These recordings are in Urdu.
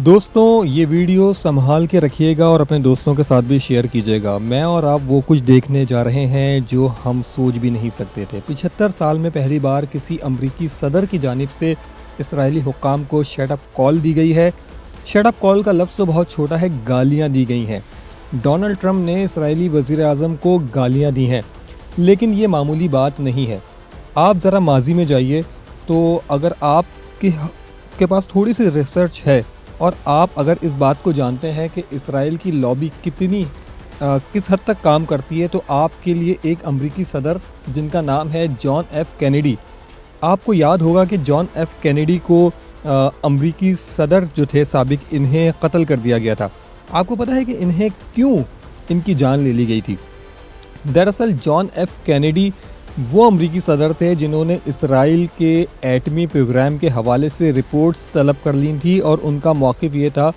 دوستوں یہ ویڈیو سنبھال کے رکھیے گا اور اپنے دوستوں کے ساتھ بھی شیئر کیجیے گا۔ میں اور آپ وہ کچھ دیکھنے جا رہے ہیں جو ہم سوچ بھی نہیں سکتے تھے۔ 75 سال میں پہلی بار کسی امریکی صدر کی جانب سے اسرائیلی حکام کو شٹ اپ کال دی گئی ہے۔ شٹ اپ کال کا لفظ تو بہت چھوٹا ہے، گالیاں دی گئی ہیں۔ ڈونلڈ ٹرمپ نے اسرائیلی وزیر اعظم کو گالیاں دی ہیں، لیکن یہ معمولی بات نہیں ہے۔ آپ ذرا ماضی میں جائیے تو اگر آپ کے پاس تھوڑی سی ریسرچ ہے اور آپ اگر اس بات کو جانتے ہیں کہ اسرائیل کی لابی کس حد تک کام کرتی ہے، تو آپ کے لیے ایک امریکی صدر جن کا نام ہے جان ایف کینیڈی، آپ کو یاد ہوگا کہ جان ایف کینیڈی کو امریکی صدر جو تھے سابق، انہیں قتل کر دیا گیا تھا۔ آپ کو پتہ ہے کہ انہیں کیوں ان کی جان لے لی گئی تھی؟ دراصل جان ایف کینیڈی وہ امریکی صدر تھے جنہوں نے اسرائیل کے ایٹمی پروگرام کے حوالے سے رپورٹس طلب کر لی تھی، اور ان کا موقف یہ تھا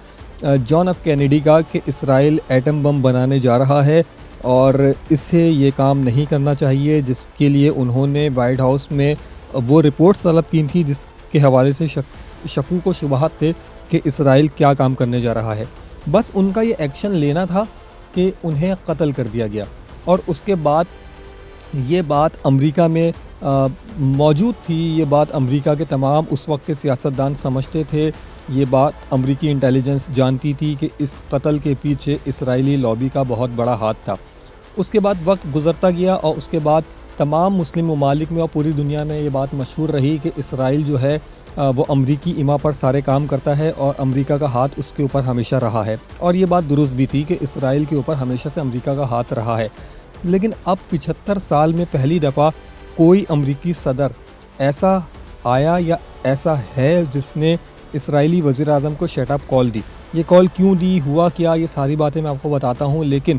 جان ایف کینیڈی کا کہ اسرائیل ایٹم بم بنانے جا رہا ہے اور اسے یہ کام نہیں کرنا چاہیے، جس کے لیے انہوں نے وائٹ ہاؤس میں وہ رپورٹس طلب کی تھی جس کے حوالے سے شکوک و شبہات تھے کہ اسرائیل کیا کام کرنے جا رہا ہے۔ بس ان کا یہ ایکشن لینا تھا کہ انہیں قتل کر دیا گیا، اور اس کے بعد یہ بات امریکہ میں موجود تھی، یہ بات امریکہ کے تمام اس وقت کے سیاستدان سمجھتے تھے، یہ بات امریکی انٹیلیجنس جانتی تھی کہ اس قتل کے پیچھے اسرائیلی لابی کا بہت بڑا ہاتھ تھا۔ اس کے بعد وقت گزرتا گیا اور اس کے بعد تمام مسلم ممالک میں اور پوری دنیا میں یہ بات مشہور رہی کہ اسرائیل جو ہے وہ امریکی ایما پر سارے کام کرتا ہے اور امریکہ کا ہاتھ اس کے اوپر ہمیشہ رہا ہے، اور یہ بات درست بھی تھی کہ اسرائیل کے اوپر ہمیشہ سے امریکہ کا ہاتھ رہا ہے۔ لیکن اب 75 سال میں پہلی دفعہ کوئی امریکی صدر ایسا آیا یا ایسا ہے جس نے اسرائیلی وزیر اعظم کو شٹ اپ کال دی۔ یہ کال کیوں دی، ہوا کیا، یہ ساری باتیں میں آپ کو بتاتا ہوں، لیکن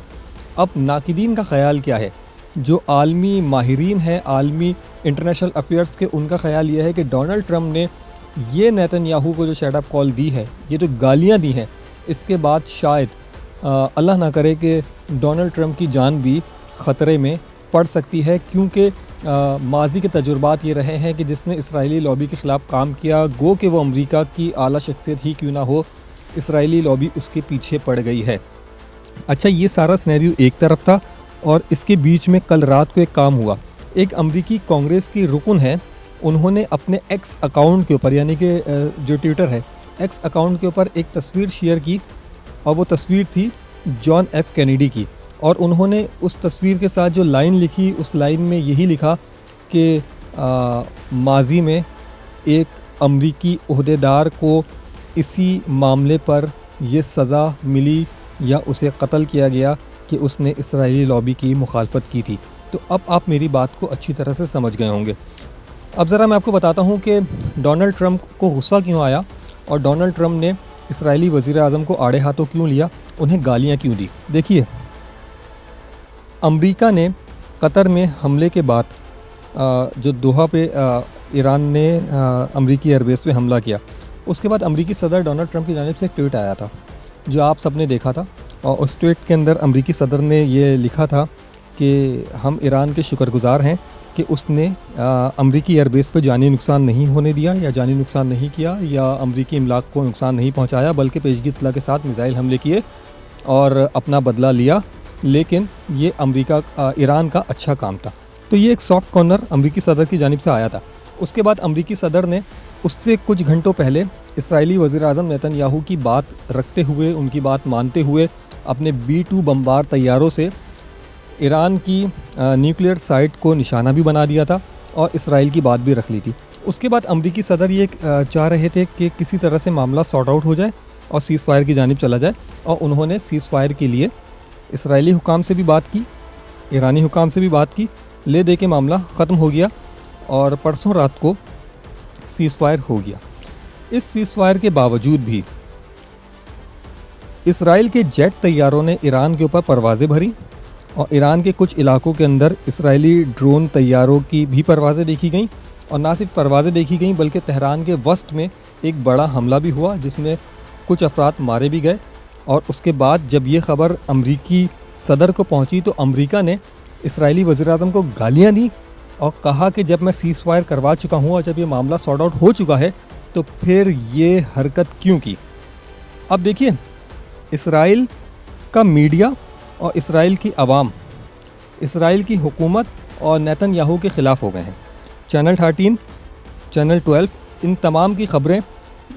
اب ناقدین کا خیال کیا ہے؟ جو عالمی ماہرین ہیں، عالمی انٹرنیشنل افیئرس کے، ان کا خیال یہ ہے کہ ڈونلڈ ٹرمپ نے یہ نیتن یاہو کو جو شٹ اپ کال دی ہے، یہ جو گالیاں دی ہیں، اس کے بعد شاید اللہ نہ کرے کہ ڈونلڈ ٹرمپ کی جان بھی خطرے میں پڑ سکتی ہے، کیونکہ ماضی کے تجربات یہ رہے ہیں کہ جس نے اسرائیلی لابی کے خلاف کام کیا، گو کہ وہ امریکہ کی اعلیٰ شخصیت ہی کیوں نہ ہو، اسرائیلی لابی اس کے پیچھے پڑ گئی ہے۔ اچھا، یہ سارا سینیریو ایک طرف تھا، اور اس کے بیچ میں کل رات کو ایک کام ہوا۔ ایک امریکی کانگریس کی رکن ہے، انہوں نے اپنے ایکس اکاؤنٹ کے اوپر، یعنی کہ جو ٹویٹر ہے، ایکس اکاؤنٹ کے اوپر ایک تصویر شیئر کی، اور وہ تصویر تھی جان ایف کینیڈی کی، اور انہوں نے اس تصویر کے ساتھ جو لائن لکھی، اس لائن میں یہی لکھا کہ ماضی میں ایک امریکی عہدیدار کو اسی معاملے پر یہ سزا ملی یا اسے قتل کیا گیا کہ اس نے اسرائیلی لابی کی مخالفت کی تھی۔ تو اب آپ میری بات کو اچھی طرح سے سمجھ گئے ہوں گے۔ اب ذرا میں آپ کو بتاتا ہوں کہ ڈونلڈ ٹرمپ کو غصہ کیوں آیا، اور ڈونلڈ ٹرمپ نے اسرائیلی وزیر اعظم کو آڑے ہاتھوں کیوں لیا، انہیں گالیاں کیوں دی۔ دیکھیے، امریکہ نے قطر میں حملے کے بعد جو دوحہ پہ ایران نے امریکی ایئر بیس پہ حملہ کیا، اس کے بعد امریکی صدر ڈونلڈ ٹرمپ کی جانب سے ایک ٹویٹ آیا تھا جو آپ سب نے دیکھا تھا، اور اس ٹویٹ کے اندر امریکی صدر نے یہ لکھا تھا کہ ہم ایران کے شکر گزار ہیں کہ اس نے امریکی ایئر بیس پہ جانی نقصان نہیں ہونے دیا، یا جانی نقصان نہیں کیا، یا امریکی املاک کو نقصان نہیں پہنچایا، بلکہ پیشگی اطلاع کے ساتھ میزائل حملے کیے اور اپنا بدلہ لیا، لیکن یہ ایران کا اچھا کام تھا۔ تو یہ ایک سافٹ کارنر امریکی صدر کی جانب سے آیا تھا۔ اس کے بعد امریکی صدر نے اس سے کچھ گھنٹوں پہلے اسرائیلی وزیر اعظم نیتن یاہو کی بات رکھتے ہوئے، ان کی بات مانتے ہوئے، اپنے B-2 بمبار طیاروں سے ایران کی نیوکلیئر سائٹ کو نشانہ بھی بنا دیا تھا اور اسرائیل کی بات بھی رکھ لی تھی۔ اس کے بعد امریکی صدر یہ چاہ رہے تھے کہ کسی طرح سے معاملہ سارٹ آؤٹ ہو جائے اور سیز فائر کی جانب چلا جائے، اور انہوں نے سیز فائر کے لیے اسرائیلی حکام سے بھی بات کی، ایرانی حکام سے بھی بات کی، لے دے کے معاملہ ختم ہو گیا، اور پرسوں رات کو سیز فائر ہو گیا۔ اس سیز فائر کے باوجود بھی اسرائیل کے جیٹ طیاروں نے ایران کے اوپر پروازیں بھری، اور ایران کے کچھ علاقوں کے اندر اسرائیلی ڈرون طیاروں کی بھی پروازیں دیکھی گئیں، اور نہ صرف پروازیں دیکھی گئیں بلکہ تہران کے وسط میں ایک بڑا حملہ بھی ہوا جس میں کچھ افراد مارے بھی گئے۔ اور اس کے بعد جب یہ خبر امریکی صدر کو پہنچی تو امریکہ نے اسرائیلی وزیر اعظم کو گالیاں دی اور کہا کہ جب میں سیز فائر کروا چکا ہوں اور جب یہ معاملہ سارٹ آؤٹ ہو چکا ہے تو پھر یہ حرکت کیوں کی۔ اب دیکھیے اسرائیل کا میڈیا اور اسرائیل کی عوام اسرائیل کی حکومت اور نیتن یاہو کے خلاف ہو گئے ہیں. چینل 13 چینل 12 ان تمام کی خبریں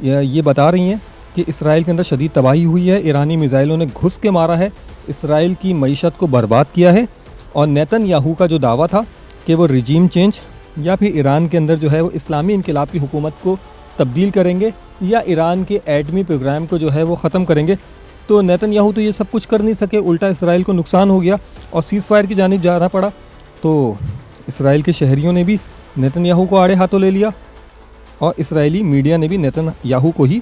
یہ بتا رہی ہیں کہ اسرائیل کے اندر شدید تباہی ہوئی ہے. ایرانی میزائلوں نے گھس کے مارا ہے, اسرائیل کی معیشت کو برباد کیا ہے. اور نیتن یاہو کا جو دعویٰ تھا کہ وہ رجیم چینج یا پھر ایران کے اندر جو ہے وہ اسلامی انقلاب کی حکومت کو تبدیل کریں گے یا ایران کے ایٹمی پروگرام کو جو ہے وہ ختم کریں گے, تو نیتن یاہو تو یہ سب کچھ کر نہیں سکے, الٹا اسرائیل کو نقصان ہو گیا اور سیز فائر کی جانب جانا پڑا. تو اسرائیل کے شہریوں نے بھی نیتن یاہو کو آڑے ہاتھوں لے لیا اور اسرائیلی میڈیا نے بھی نیتن یاہو کو ہی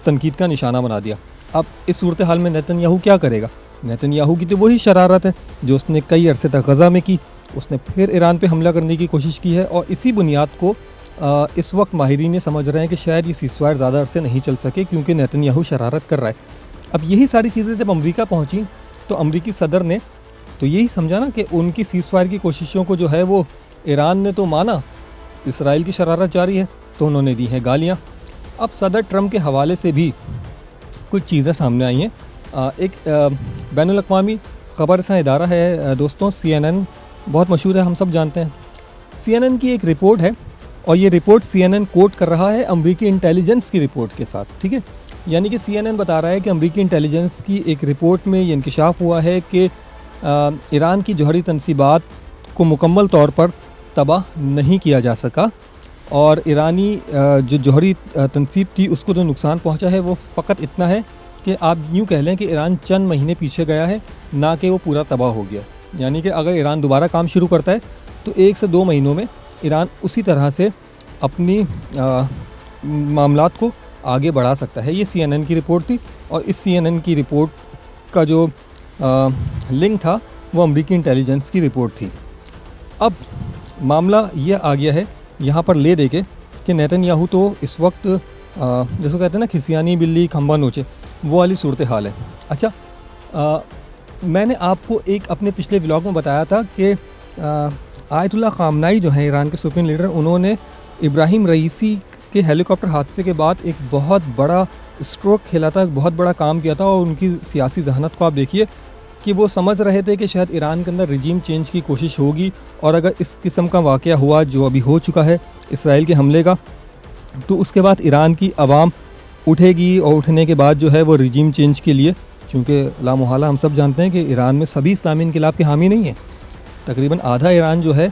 تنقید کا نشانہ بنا دیا. اب اس صورتحال میں نیتن یاہو کیا کرے گا؟ نیتن یاہو کی تو وہی شرارت ہے جو اس نے کئی عرصے تک غزہ میں کی. اس نے پھر ایران پہ حملہ کرنے کی کوشش کی ہے اور اسی بنیاد کو اس وقت ماہرین سمجھ رہے ہیں کہ شاید یہ سیز فائر زیادہ عرصے نہیں چل سکے کیونکہ نیتن یاہو شرارت کر رہا ہے. اب یہی ساری چیزیں جب امریکہ پہنچیں تو امریکی صدر نے تو یہی سمجھا نا کہ ان کی سیز فائر کی کوششوں کو جو ہے وہ ایران نے تو مانا, اسرائیل کی شرارت جاری ہے تو انہوں نے دی ہیں گالیاں. اب صدر ٹرمپ کے حوالے سے بھی کچھ چیزیں سامنے آئی ہیں. ایک بین الاقوامی خبر رساں ادارہ ہے دوستوں, CNN, بہت مشہور ہے, ہم سب جانتے ہیں. CNN کی ایک رپورٹ ہے اور یہ رپورٹ CNN کوٹ کر رہا ہے امریکی انٹیلیجنس کی رپورٹ کے ساتھ, ٹھیک ہے. یعنی کہ CNN بتا رہا ہے کہ امریکی انٹیلیجنس کی ایک رپورٹ میں یہ انکشاف ہوا ہے کہ ایران کی جوہری تنصیبات کو مکمل طور پر تباہ نہیں کیا جا سکا اور ایرانی جو جوہری تنصیب تھی اس کو جو نقصان پہنچا ہے وہ فقط اتنا ہے کہ آپ یوں کہہ لیں کہ ایران چند مہینے پیچھے گیا ہے, نہ کہ وہ پورا تباہ ہو گیا. یعنی کہ اگر ایران دوبارہ کام شروع کرتا ہے تو 1 سے 2 مہینوں میں ایران اسی طرح سے اپنی معاملات کو آگے بڑھا سکتا ہے. یہ CNN کی رپورٹ تھی اور اس CNN کی رپورٹ کا جو لنک تھا وہ امریکی انٹیلیجنس کی رپورٹ تھی. اب معاملہ یہ آ گیا ہے یہاں پر لے دے کے کہ نیتن یاہو تو اس وقت جیسے کہتے ہیں نا کھسیانی بلی کھمبا نوچے, وہ والی صورتحال ہے. اچھا, میں نے آپ کو ایک اپنے پچھلے ولاگ میں بتایا تھا کہ آیت اللہ خامنائی جو ہیں ایران کے سپریم لیڈر, انہوں نے ابراہیم رئیسی کے ہیلی کاپٹر حادثے کے بعد ایک بہت بڑا اسٹروک کھیلا تھا, ایک بہت بڑا کام کیا تھا. اور ان کی سیاسی ذہانت کو آپ دیکھیے کہ وہ سمجھ رہے تھے کہ شاید ایران کے اندر رجیم چینج کی کوشش ہوگی اور اگر اس قسم کا واقعہ ہوا جو ابھی ہو چکا ہے اسرائیل کے حملے کا, تو اس کے بعد ایران کی عوام اٹھے گی اور اٹھنے کے بعد جو ہے وہ رجیم چینج کے لیے, کیونکہ لامحالہ ہم سب جانتے ہیں کہ ایران میں سبھی اسلامی انقلاب کے حامی نہیں ہیں. تقریباً آدھا ایران جو ہے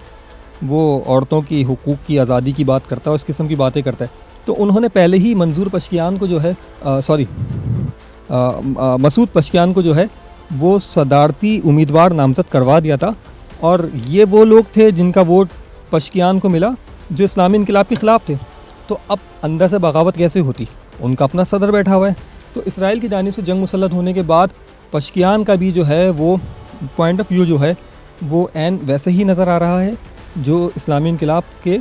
وہ عورتوں کی حقوق کی آزادی کی بات کرتا ہے, اس قسم کی باتیں کرتا ہے. تو انہوں نے پہلے ہی منظور پشکیان کو جو ہے مسعود پشکیان کو جو ہے وہ صدارتی امیدوار نامزد کروا دیا تھا. اور یہ وہ لوگ تھے جن کا ووٹ پشکیان کو ملا جو اسلامی انقلاب کے خلاف تھے. تو اب اندر سے بغاوت کیسے ہوتی؟ ان کا اپنا صدر بیٹھا ہوا ہے. تو اسرائیل کی جانب سے جنگ مسلط ہونے کے بعد پشکیان کا بھی جو ہے وہ پوائنٹ آف ویو جو ہے وہ عین ویسے ہی نظر آ رہا ہے جو اسلامی انقلاب کے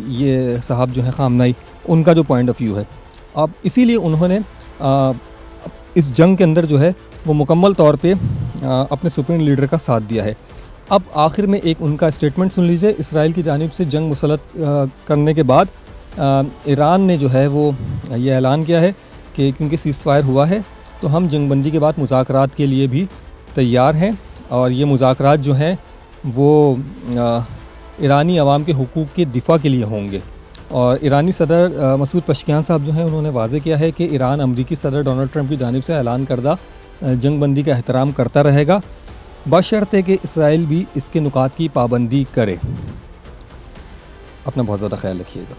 یہ صاحب جو ہیں خامنائی, ان کا جو پوائنٹ آف ویو ہے. اب اسی لیے انہوں نے اس جنگ کے اندر جو ہے وہ مکمل طور پہ اپنے سپریم لیڈر کا ساتھ دیا ہے. اب آخر میں ایک ان کا اسٹیٹمنٹ سن لیجئے. اسرائیل کی جانب سے جنگ مسلط کرنے کے بعد ایران نے جو ہے وہ یہ اعلان کیا ہے کہ کیونکہ سیز فائر ہوا ہے تو ہم جنگ بندی کے بعد مذاکرات کے لیے بھی تیار ہیں, اور یہ مذاکرات جو ہیں وہ ایرانی عوام کے حقوق کے دفاع کے لیے ہوں گے. اور ایرانی صدر مسعود پشکیان صاحب جو ہیں انہوں نے واضح کیا ہے کہ ایران امریکی صدر ڈونلڈ ٹرمپ کی جانب سے اعلان کردہ جنگ بندی کا احترام کرتا رہے گا, بشرط ہے کہ اسرائیل بھی اس کے نکات کی پابندی کرے. اپنا بہت زیادہ خیال رکھیے گا.